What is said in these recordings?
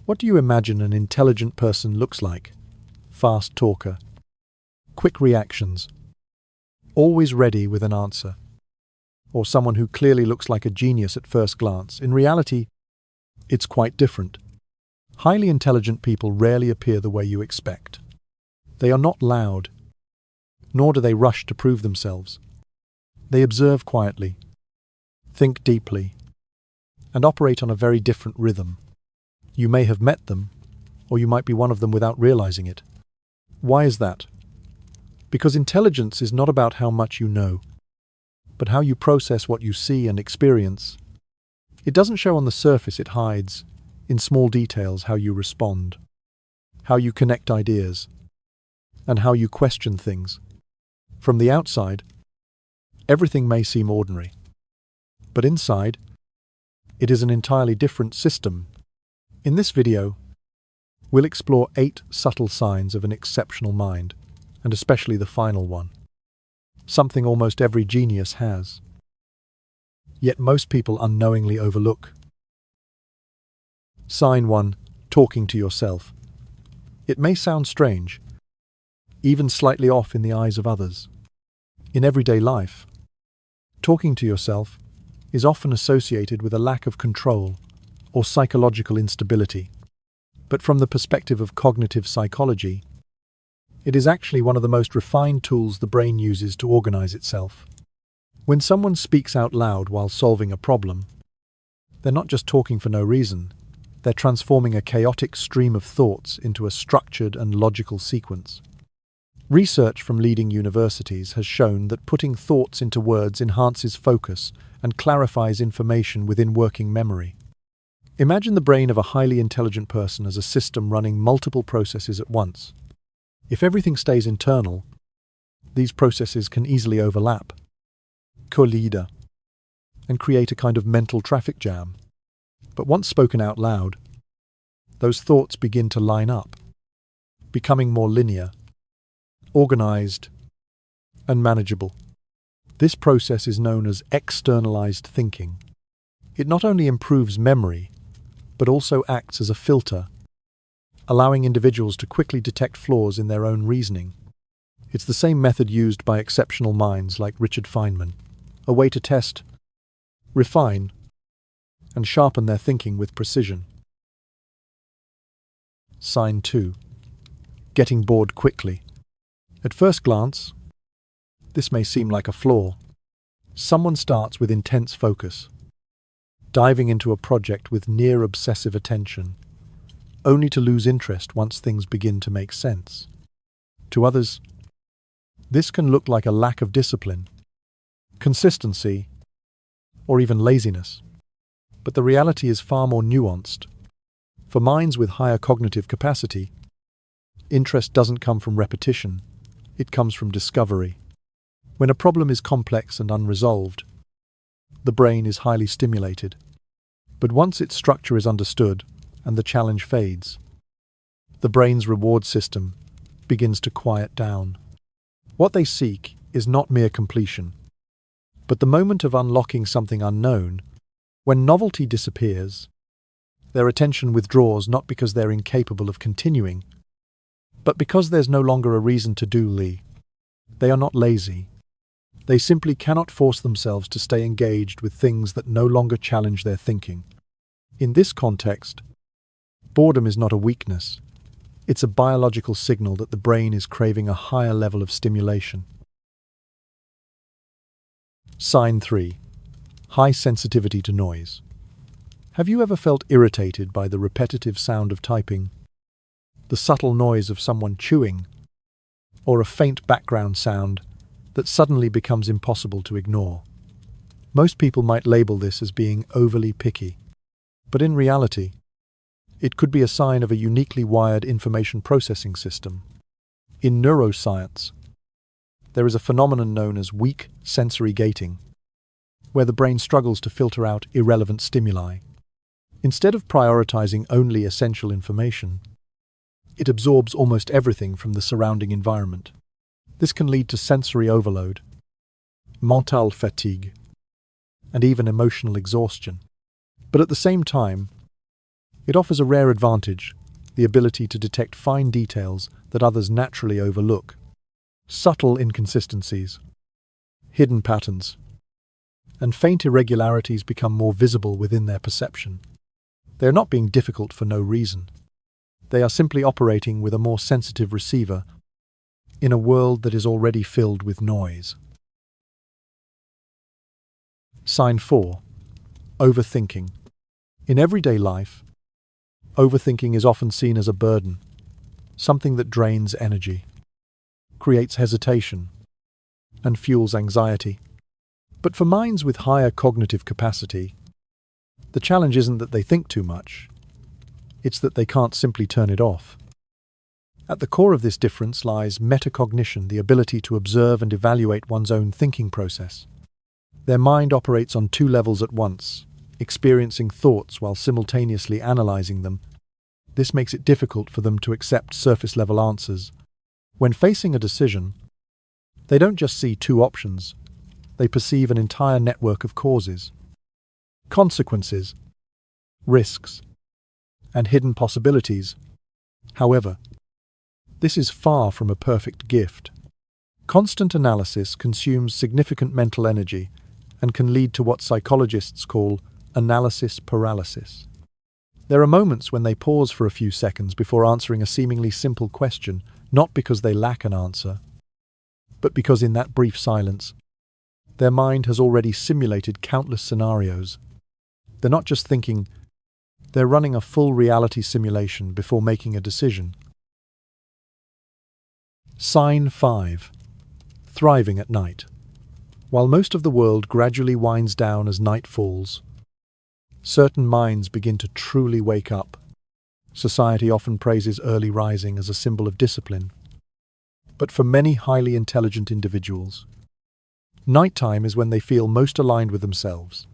What do you imagine an intelligent person looks like? Fast talker, quick reactions, always ready with an answer, or someone who clearly looks like a genius at first glance. In reality, it's quite different. Highly intelligent people rarely appear the way you expect. They are not loud, nor do they rush to prove themselves. They observe quietly, think deeply, and operate on a very different rhythm. You may have met them, or you might be one of them without realizing it. Why is that? Because intelligence is not about how much you know, but how you process what you see and experience. It doesn't show on the surface, it hides in small details how you respond, how you connect ideas, and how you question things. From the outside, everything may seem ordinary, but inside, it is an entirely different system. In this video, we'll explore 8 subtle signs of an exceptional mind, and especially the final one, something almost every genius has, yet most people unknowingly overlook. Sign 1. Talking to yourself. It may sound strange, even slightly off in the eyes of others. In everyday life, talking to yourself is often associated with a lack of control or psychological instability. But from the perspective of cognitive psychology, it is actually one of the most refined tools the brain uses to organize itself. When someone speaks out loud while solving a problem, they're not just talking for no reason, they're transforming a chaotic stream of thoughts into a structured and logical sequence. Research from leading universities has shown that putting thoughts into words enhances focus and clarifies information within working memory. Imagine the brain of a highly intelligent person as a system running multiple processes at once. If everything stays internal, these processes can easily overlap, collide, and create a kind of mental traffic jam. But once spoken out loud, those thoughts begin to line up, becoming more linear, organized, and manageable. This process is known as externalized thinking. It not only improves memory, but also acts as a filter, allowing individuals to quickly detect flaws in their own reasoning. It's the same method used by exceptional minds like Richard Feynman, a way to test, refine, and sharpen their thinking with precision. Sign 2. Getting bored quickly. At first glance, this may seem like a flaw. Someone starts with intense focus, diving into a project with near obsessive attention, only to lose interest once things begin to make sense. To others, this can look like a lack of discipline, consistency, or even laziness. But the reality is far more nuanced. For minds with higher cognitive capacity, interest doesn't come from repetition, it comes from discovery. When a problem is complex and unresolved, the brain is highly stimulated. But once its structure is understood and the challenge fades, the brain's reward system begins to quiet down. What they seek is not mere completion, but the moment of unlocking something unknown. When novelty disappears, their attention withdraws not because they're incapable of continuing, but because there's no longer a reason to do. They are not lazy. They simply cannot force themselves to stay engaged with things that no longer challenge their thinking. In this context, boredom is not a weakness. It's a biological signal that the brain is craving a higher level of stimulation. Sign 3. High sensitivity to noise. Have you ever felt irritated by the repetitive sound of typing, the subtle noise of someone chewing, or a faint background sound that suddenly becomes impossible to ignore? Most people might label this as being overly picky, but in reality, it could be a sign of a uniquely wired information processing system. In neuroscience, there is a phenomenon known as weak sensory gating, where the brain struggles to filter out irrelevant stimuli. Instead of prioritizing only essential information, it absorbs almost everything from the surrounding environment. This can lead to sensory overload, mental fatigue, and even emotional exhaustion. But at the same time, It offers a rare advantage, the ability to detect fine details that others naturally overlook. Subtle inconsistencies, hidden patterns, and faint irregularities become more visible within their perception. They are not being difficult for no reason. They are simply operating with a more sensitive receiver in a world that is already filled with noise. Sign 4. Overthinking. In everyday life, overthinking is often seen as a burden, something that drains energy, creates hesitation, and fuels anxiety. But for minds with higher cognitive capacity, the challenge isn't that they think too much, it's that they can't simply turn it off. At the core of this difference lies metacognition, the ability to observe and evaluate one's own thinking process. Their mind operates on two levels at once, experiencing thoughts while simultaneously analyzing them. This makes it difficult for them to accept surface-level answers. When facing a decision, they don't just see two options, they perceive an entire network of causes, consequences, risks, and hidden possibilities. However, this is far from a perfect gift. Constant analysis consumes significant mental energy and can lead to what psychologists call analysis paralysis. There are moments when they pause for a few seconds before answering a seemingly simple question, not because they lack an answer, but because in that brief silence, their mind has already simulated countless scenarios. They're not just thinking, they're running a full reality simulation before making a decision. Sign 5. Thriving at night. While most of the world gradually winds down as night falls, certain minds begin to truly wake up. Society often praises early rising as a symbol of discipline. But for many highly intelligent individuals, nighttime is when they feel most aligned with themselves.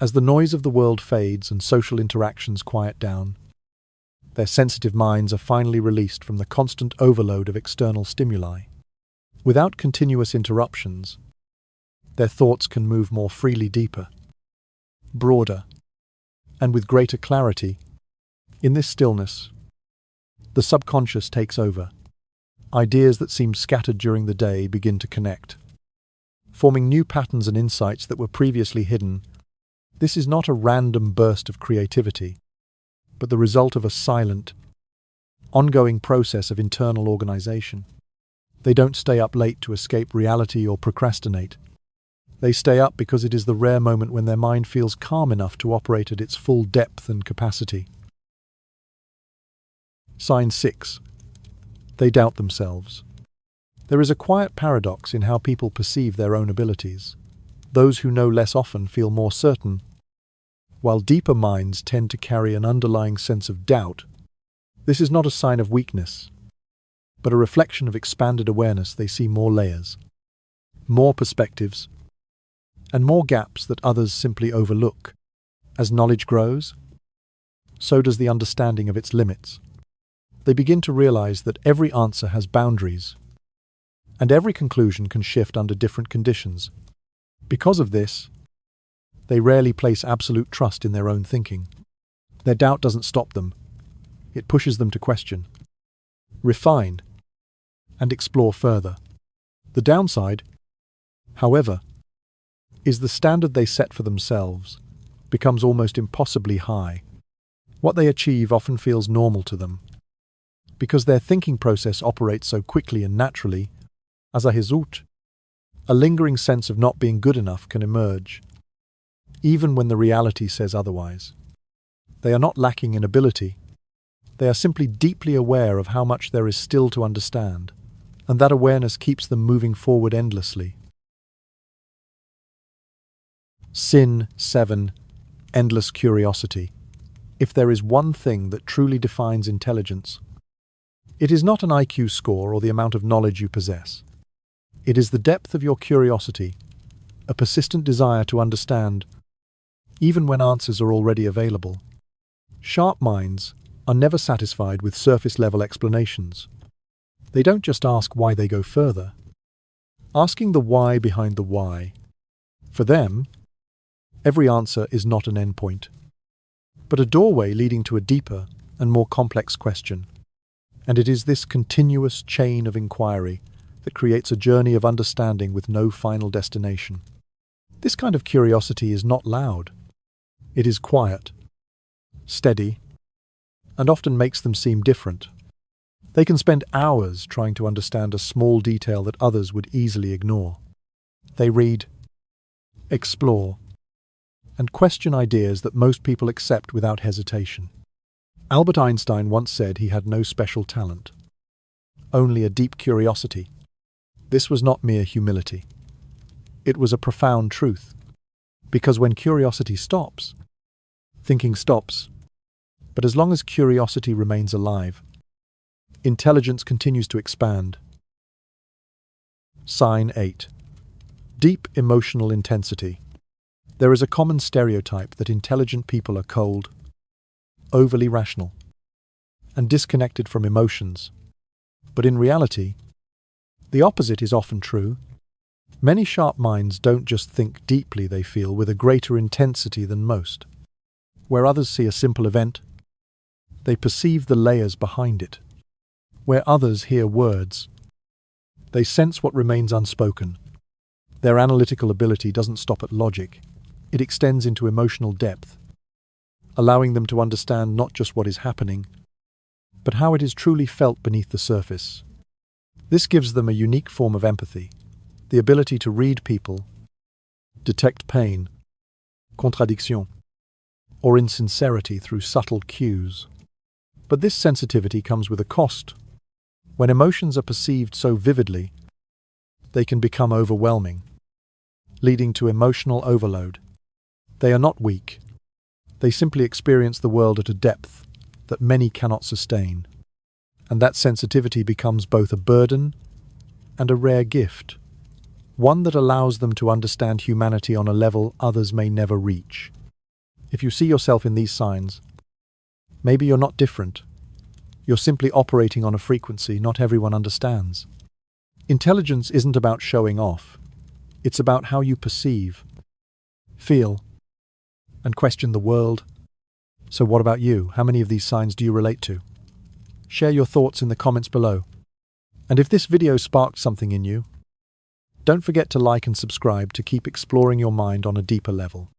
As the noise of the world fades and social interactions quiet down, their sensitive minds are finally released from the constant overload of external stimuli. Without continuous interruptions, their thoughts can move more freely, deeper, broader, and with greater clarity. In this stillness, the subconscious takes over. Ideas that seemed scattered during the day begin to connect, forming new patterns and insights that were previously hidden. This is not a random burst of creativity, but the result of a silent, ongoing process of internal organization. They don't stay up late to escape reality or procrastinate. They stay up because it is the rare moment when their mind feels calm enough to operate at its full depth and capacity. Sign 6. They doubt themselves. There is a quiet paradox in how people perceive their own abilities. Those who know less often feel more certain, while deeper minds tend to carry an underlying sense of doubt. This is not a sign of weakness, but a reflection of expanded awareness. They see more layers, more perspectives, and more gaps that others simply overlook. As knowledge grows, so does the understanding of its limits. They begin to realize that every answer has boundaries, and every conclusion can shift under different conditions. Because of this, they rarely place absolute trust in their own thinking. Their doubt doesn't stop them. It pushes them to question, refine, and explore further. The downside, however, is the standard they set for themselves becomes almost impossibly high. What they achieve often feels normal to them, because their thinking process operates so quickly and naturally. As a result, a lingering sense of not being good enough can emerge, even when the reality says otherwise. They are not lacking in ability. They are simply deeply aware of how much there is still to understand, and that awareness keeps them moving forward endlessly. Sin 7. Endless curiosity. If there is one thing that truly defines intelligence, it is not an IQ score or the amount of knowledge you possess. It is the depth of your curiosity, a persistent desire to understand, even when answers are already available. Sharp minds are never satisfied with surface-level explanations. They don't just ask why, they go further, asking the why behind the why. For them, every answer is not an endpoint. but a doorway leading to a deeper and more complex question. And it is this continuous chain of inquiry that creates a journey of understanding with no final destination. This kind of curiosity is not loud. It is quiet, steady, and often makes them seem different. They can spend hours trying to understand a small detail that others would easily ignore. They read, explore, and question ideas that most people accept without hesitation. Albert Einstein once said he had no special talent, only a deep curiosity. This was not mere humility. It was a profound truth, because when curiosity stops, thinking stops. But as long as curiosity remains alive, intelligence continues to expand. Sign 8. Deep emotional intensity. There is a common stereotype that intelligent people are cold, overly rational, and disconnected from emotions. But in reality, the opposite is often true. Many sharp minds don't just think deeply, they feel with a greater intensity than most. Where others see a simple event, they perceive the layers behind it. Where others hear words, they sense what remains unspoken. Their analytical ability doesn't stop at logic. It extends into emotional depth, allowing them to understand not just what is happening, but how it is truly felt beneath the surface. This gives them a unique form of empathy, the ability to read people, detect pain, contradiction, or insincerity through subtle cues. But this sensitivity comes with a cost. When emotions are perceived so vividly, they can become overwhelming, leading to emotional overload. They are not weak. They simply experience the world at a depth that many cannot sustain. And that sensitivity becomes both a burden and a rare gift, one that allows them to understand humanity on a level others may never reach. If you see yourself in these signs, maybe you're not different. You're simply operating on a frequency not everyone understands. Intelligence isn't about showing off. It's about how you perceive, feel, and question the world. So what about you? How many of these signs do you relate to? Share your thoughts in the comments below. And if this video sparked something in you, don't forget to like and subscribe to keep exploring your mind on a deeper level.